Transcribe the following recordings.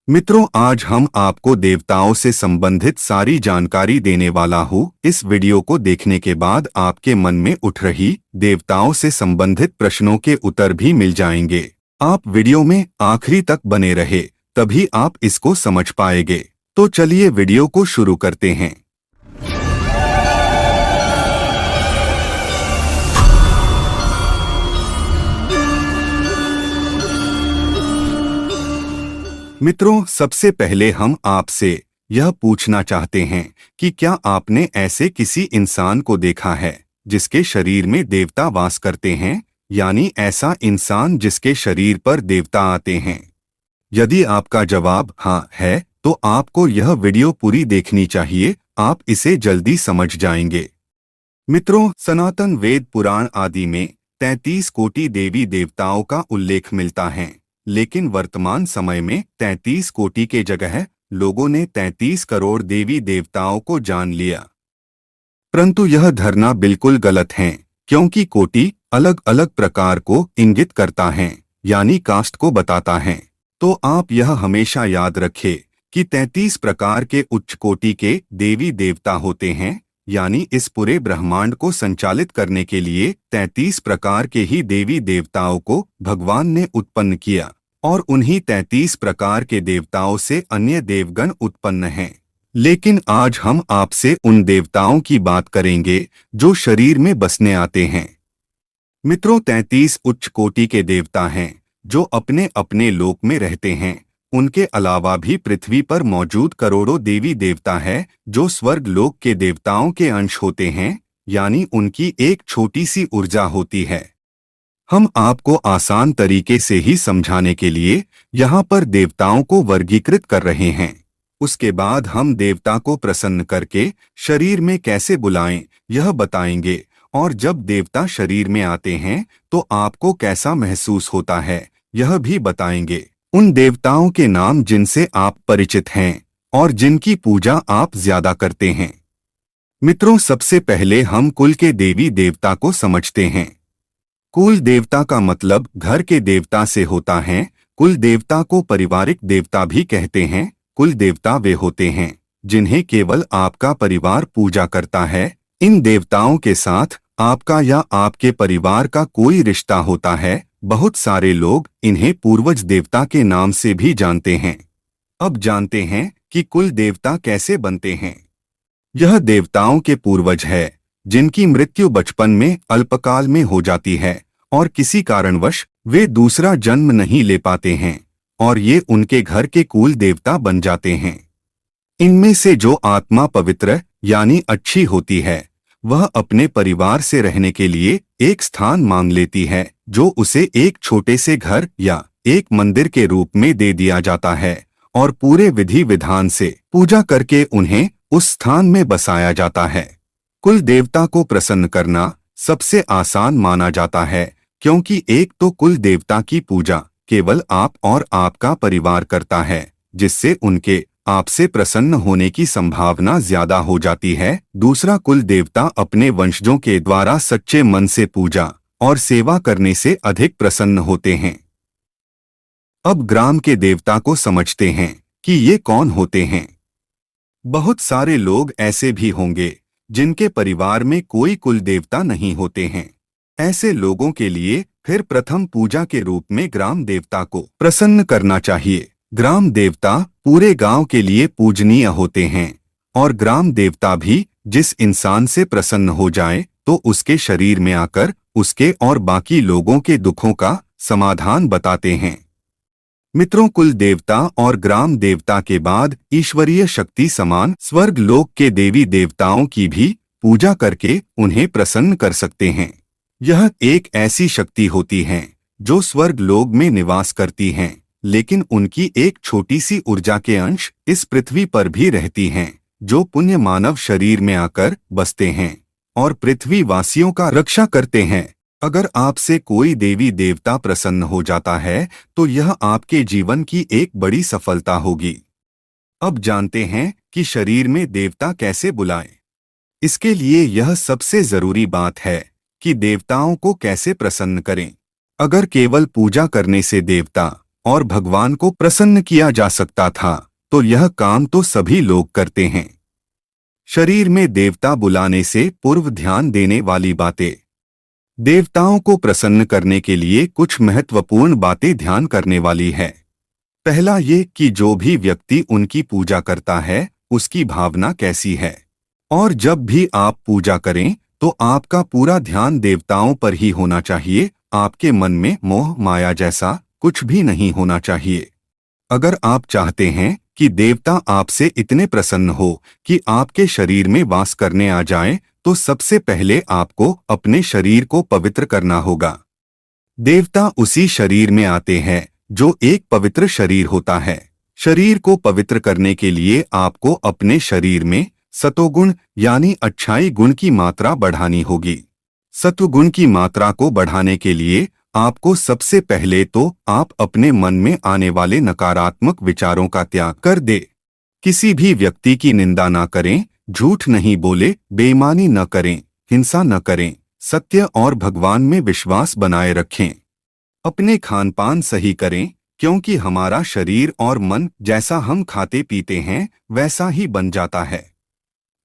मित्रों, आज हम आपको देवताओं से संबंधित सारी जानकारी देने वाला हूँ। इस वीडियो को देखने के बाद आपके मन में उठ रही देवताओं से संबंधित प्रश्नों के उत्तर भी मिल जाएंगे। आप वीडियो में आखिरी तक बने रहे, तभी आप इसको समझ पाएंगे। तो चलिए वीडियो को शुरू करते हैं। मित्रों, सबसे पहले हम आपसे यह पूछना चाहते हैं कि क्या आपने ऐसे किसी इंसान को देखा है जिसके शरीर में देवता वास करते हैं, यानी ऐसा इंसान जिसके शरीर पर देवता आते हैं। यदि आपका जवाब हाँ है, तो आपको यह वीडियो पूरी देखनी चाहिए, आप इसे जल्दी समझ जाएंगे। मित्रों, सनातन वेद पुराण आदि में 33 कोटि देवी देवताओं का उल्लेख मिलता है, लेकिन वर्तमान समय में 33 कोटि के जगह लोगों ने 33 करोड़ देवी देवताओं को जान लिया। परंतु यह धारणा बिल्कुल गलत है, क्योंकि कोटि अलग अलग प्रकार को इंगित करता है, यानी कास्ट को बताता है। तो आप यह हमेशा याद रखें कि 33 प्रकार के उच्च कोटि के देवी देवता होते हैं, यानी इस पूरे ब्रह्मांड को संचालित करने के लिए 33 प्रकार के ही देवी देवताओं को भगवान ने उत्पन्न किया, और उन्हीं 33 प्रकार के देवताओं से अन्य देवगण उत्पन्न हैं। लेकिन आज हम आपसे उन देवताओं की बात करेंगे जो शरीर में बसने आते हैं। मित्रों, 33 उच्च कोटि के देवता हैं जो अपने अपने लोक में रहते हैं। उनके अलावा भी पृथ्वी पर मौजूद करोड़ों देवी देवता है जो स्वर्ग लोक के देवताओं के अंश होते हैं, यानी उनकी एक छोटी सी ऊर्जा होती है। हम आपको आसान तरीके से ही समझाने के लिए यहाँ पर देवताओं को वर्गीकृत कर रहे हैं। उसके बाद हम देवता को प्रसन्न करके शरीर में कैसे बुलाएं यह बताएंगे, और जब देवता शरीर में आते हैं तो आपको कैसा महसूस होता है यह भी बताएंगे। उन देवताओं के नाम जिनसे आप परिचित हैं और जिनकी पूजा आप ज्यादा करते हैं। मित्रों, सबसे पहले हम कुल के देवी देवता को समझते हैं। कुल देवता का मतलब घर के देवता से होता है। कुल देवता को पारिवारिक देवता भी कहते हैं। कुल देवता वे होते हैं जिन्हें केवल आपका परिवार पूजा करता है। इन देवताओं के साथ आपका या आपके परिवार का कोई रिश्ता होता है। बहुत सारे लोग इन्हें पूर्वज देवता के नाम से भी जानते हैं। अब जानते हैं कि कुल देवता कैसे बनते हैं। यह देवताओं के पूर्वज है जिनकी मृत्यु बचपन में अल्पकाल में हो जाती है और किसी कारणवश वे दूसरा जन्म नहीं ले पाते हैं, और ये उनके घर के कुल देवता बन जाते हैं। इनमें से जो आत्मा पवित्र यानी अच्छी होती है, वह अपने परिवार से रहने के लिए एक स्थान मांग लेती है, जो उसे एक छोटे से घर या एक मंदिर के रूप में दे दिया जाता है, और पूरे विधि विधान से पूजा करके उन्हें उस स्थान में बसाया जाता है। कुल देवता को प्रसन्न करना सबसे आसान माना जाता है, क्योंकि एक तो कुल देवता की पूजा केवल आप और आपका परिवार करता है, जिससे उनके आपसे प्रसन्न होने की संभावना ज्यादा हो जाती है। दूसरा, कुल देवता अपने वंशजों के द्वारा सच्चे मन से पूजा और सेवा करने से अधिक प्रसन्न होते हैं। अब ग्राम के देवता को समझते हैं कि ये कौन होते हैं। बहुत सारे लोग ऐसे भी होंगे जिनके परिवार में कोई कुल देवता नहीं होते हैं। ऐसे लोगों के लिए फिर प्रथम पूजा के रूप में ग्राम देवता को प्रसन्न करना चाहिए। ग्राम देवता पूरे गांव के लिए पूजनीय होते हैं, और ग्राम देवता भी जिस इंसान से प्रसन्न हो जाए तो उसके शरीर में आकर उसके और बाकी लोगों के दुखों का समाधान बताते हैं। मित्रों, कुल देवता और ग्राम देवता के बाद ईश्वरीय शक्ति समान स्वर्ग लोक के देवी देवताओं की भी पूजा करके उन्हें प्रसन्न कर सकते हैं। यह एक ऐसी शक्ति होती है जो स्वर्ग लोक में निवास करती हैं, लेकिन उनकी एक छोटी सी ऊर्जा के अंश इस पृथ्वी पर भी रहती हैं, जो पुण्य मानव शरीर में आकर बसते हैं और पृथ्वी वासियों का रक्षा करते हैं। अगर आपसे कोई देवी देवता प्रसन्न हो जाता है तो यह आपके जीवन की एक बड़ी सफलता होगी। अब जानते हैं कि शरीर में देवता कैसे बुलाएं। इसके लिए यह सबसे जरूरी बात है कि देवताओं को कैसे प्रसन्न करें। अगर केवल पूजा करने से देवता और भगवान को प्रसन्न किया जा सकता था, तो यह काम तो सभी लोग करते हैं। शरीर में देवता बुलाने से पूर्व ध्यान देने वाली बातें। देवताओं को प्रसन्न करने के लिए कुछ महत्वपूर्ण बातें ध्यान करने वाली है। पहला ये कि जो भी व्यक्ति उनकी पूजा करता है उसकी भावना कैसी है, और जब भी आप पूजा करें तो आपका पूरा ध्यान देवताओं पर ही होना चाहिए। आपके मन में मोह माया जैसा कुछ भी नहीं होना चाहिए। अगर आप चाहते हैं कि देवता आपसे इतने प्रसन्न हो कि आपके शरीर में वास करने आ जाएं, तो सबसे पहले आपको अपने शरीर को पवित्र करना होगा। देवता उसी शरीर में आते हैं जो एक पवित्र शरीर होता है। शरीर को पवित्र करने के लिए आपको अपने शरीर में सतोगुण यानी अच्छाई गुण की मात्रा बढ़ानी होगी। सत्वगुण की मात्रा को बढ़ाने के लिए आपको सबसे पहले तो आप अपने मन में आने वाले नकारात्मक विचारों का त्याग कर दे। किसी भी व्यक्ति की निंदा न करें, झूठ नहीं बोले, बेईमानी न करें, हिंसा न करें, सत्य और भगवान में विश्वास बनाए रखें। अपने खान पान सही करें, क्योंकि हमारा शरीर और मन जैसा हम खाते पीते हैं वैसा ही बन जाता है।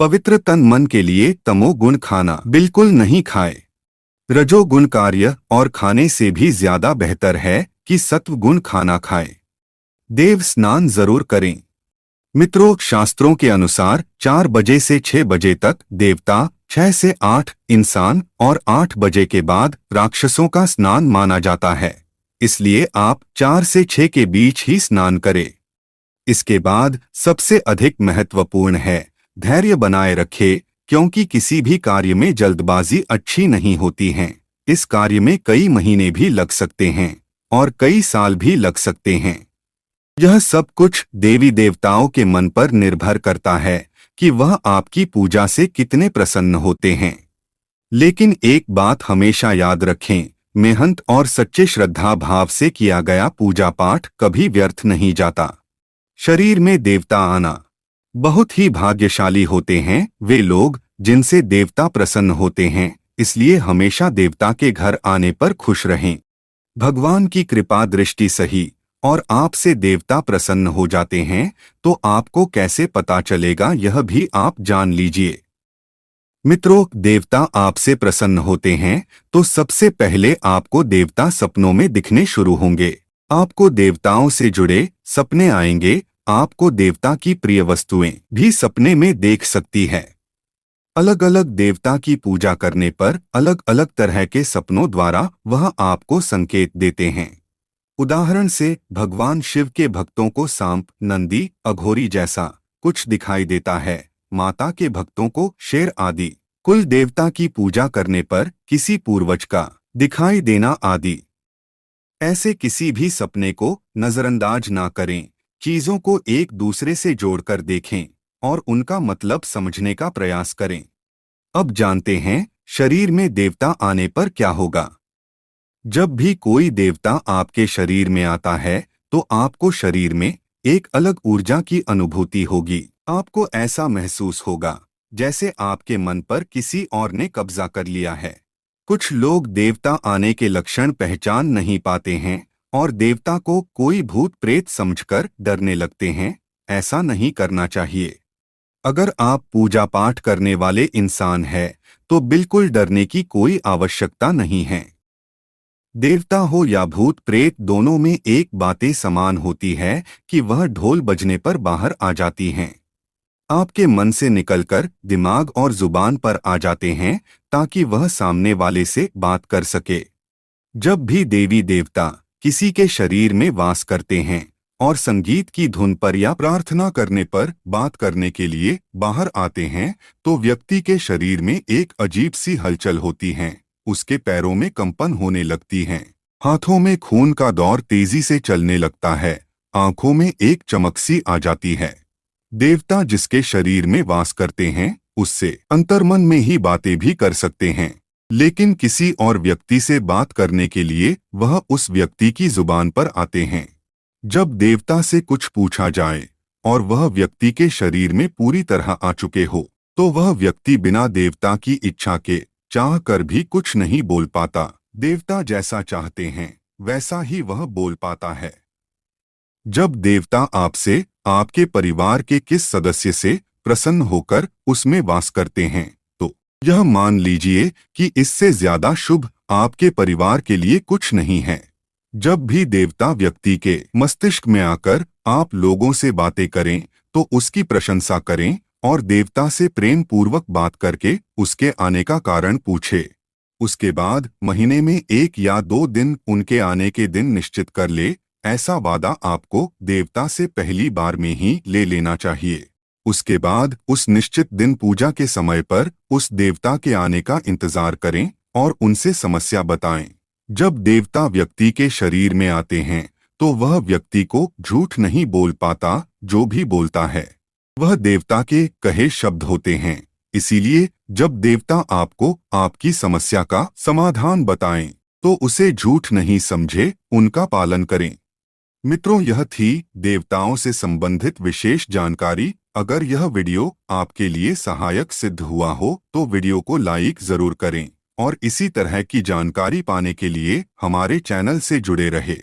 पवित्र तन मन के लिए तमोगुण खाना बिल्कुल नहीं खाए। रजोगुण कार्य और खाने से भी ज्यादा बेहतर है कि सत्वगुण खाना खाए। देव स्नान जरूर करें। मित्रों, शास्त्रों के अनुसार 4 बजे से 6 बजे तक देवता, 6 से 8 इंसान और 8 बजे के बाद राक्षसों का स्नान माना जाता है। इसलिए आप 4 से 6 के बीच ही स्नान करें। इसके बाद सबसे अधिक महत्वपूर्ण है धैर्य बनाए रखे, क्योंकि किसी भी कार्य में जल्दबाजी अच्छी नहीं होती है। इस कार्य में कई महीने भी लग सकते हैं और कई साल भी लग सकते हैं। यह सब कुछ देवी देवताओं के मन पर निर्भर करता है कि वह आपकी पूजा से कितने प्रसन्न होते हैं। लेकिन एक बात हमेशा याद रखें, मेहनत और सच्चे श्रद्धा भाव से किया गया पूजा पाठ कभी व्यर्थ नहीं जाता। शरीर में देवता आना। बहुत ही भाग्यशाली होते हैं वे लोग जिनसे देवता प्रसन्न होते हैं, इसलिए हमेशा देवता के घर आने पर खुश रहें। भगवान की कृपा दृष्टि सही और आपसे देवता प्रसन्न हो जाते हैं, तो आपको कैसे पता चलेगा यह भी आप जान लीजिए। मित्रों, देवता आपसे प्रसन्न होते हैं तो सबसे पहले आपको देवता सपनों में दिखने शुरू होंगे। आपको देवताओं से जुड़े सपने आएंगे। आपको देवता की प्रिय वस्तुएं भी सपने में देख सकती है। अलग अलग देवता की पूजा करने पर अलग अलग तरह के सपनों द्वारा वह आपको संकेत देते हैं। उदाहरण से भगवान शिव के भक्तों को सांप, नंदी, अघोरी जैसा कुछ दिखाई देता है। माता के भक्तों को शेर आदि। कुल देवता की पूजा करने पर किसी पूर्वज का दिखाई देना आदि। ऐसे किसी भी सपने को नजरअंदाज ना करें। चीजों को एक दूसरे से जोड़कर देखें और उनका मतलब समझने का प्रयास करें। अब जानते हैं शरीर में देवता आने पर क्या होगा। जब भी कोई देवता आपके शरीर में आता है तो आपको शरीर में एक अलग ऊर्जा की अनुभूति होगी। आपको ऐसा महसूस होगा जैसे आपके मन पर किसी और ने कब्जा कर लिया है। कुछ लोग देवता आने के लक्षण पहचान नहीं पाते हैं और देवता को कोई भूत प्रेत समझकर डरने लगते हैं। ऐसा नहीं करना चाहिए। अगर आप पूजा पाठ करने वाले इंसान हैं, तो बिल्कुल डरने की कोई आवश्यकता नहीं है। देवता हो या भूत प्रेत, दोनों में एक बातें समान होती है कि वह ढोल बजने पर बाहर आ जाती हैं। आपके मन से निकलकर दिमाग और जुबान पर आ जाते हैं ताकि वह सामने वाले से बात कर सके। जब भी देवी देवता किसी के शरीर में वास करते हैं और संगीत की धुन पर या प्रार्थना करने पर बात करने के लिए बाहर आते हैं, तो व्यक्ति के शरीर में एक अजीब सी हलचल होती है। उसके पैरों में कंपन होने लगती हैं, हाथों में खून का दौर तेजी से चलने लगता है, आंखों में एक चमक सी आ जाती है। देवता जिसके शरीर में वास करते हैं उससे अंतर्मन में ही बातें भी कर सकते हैं, लेकिन किसी और व्यक्ति से बात करने के लिए वह उस व्यक्ति की जुबान पर आते हैं। जब देवता से कुछ पूछा जाए और वह व्यक्ति के शरीर में पूरी तरह आ चुके हो, तो वह व्यक्ति बिना देवता की इच्छा के चाह कर भी कुछ नहीं बोल पाता। देवता जैसा चाहते हैं वैसा ही वह बोल पाता है। जब देवता आपसे आपके परिवार के किस सदस्य से प्रसन्न होकर उसमें वास करते हैं, तो यह मान लीजिए कि इससे ज्यादा शुभ आपके परिवार के लिए कुछ नहीं है। जब भी देवता व्यक्ति के मस्तिष्क में आकर आप लोगों से बातें करें, तो उसकी प्रशंसा करें और देवता से प्रेम पूर्वक बात करके उसके आने का कारण पूछे। उसके बाद महीने में 1 या 2 दिन उनके आने के दिन निश्चित कर ले। ऐसा वादा आपको देवता से पहली बार में ही ले लेना चाहिए। उसके बाद उस निश्चित दिन पूजा के समय पर उस देवता के आने का इंतजार करें और उनसे समस्या बताएं। जब देवता व्यक्ति के शरीर में आते हैं, तो वह व्यक्ति को झूठ नहीं बोल पाता, जो भी बोलता है वह देवता के कहे शब्द होते हैं। इसीलिए जब देवता आपको आपकी समस्या का समाधान बताएं, तो उसे झूठ नहीं समझे, उनका पालन करें। मित्रों, यह थी देवताओं से संबंधित विशेष जानकारी। अगर यह वीडियो आपके लिए सहायक सिद्ध हुआ हो तो वीडियो को लाइक जरूर करें और इसी तरह की जानकारी पाने के लिए हमारे चैनल से जुड़े रहे।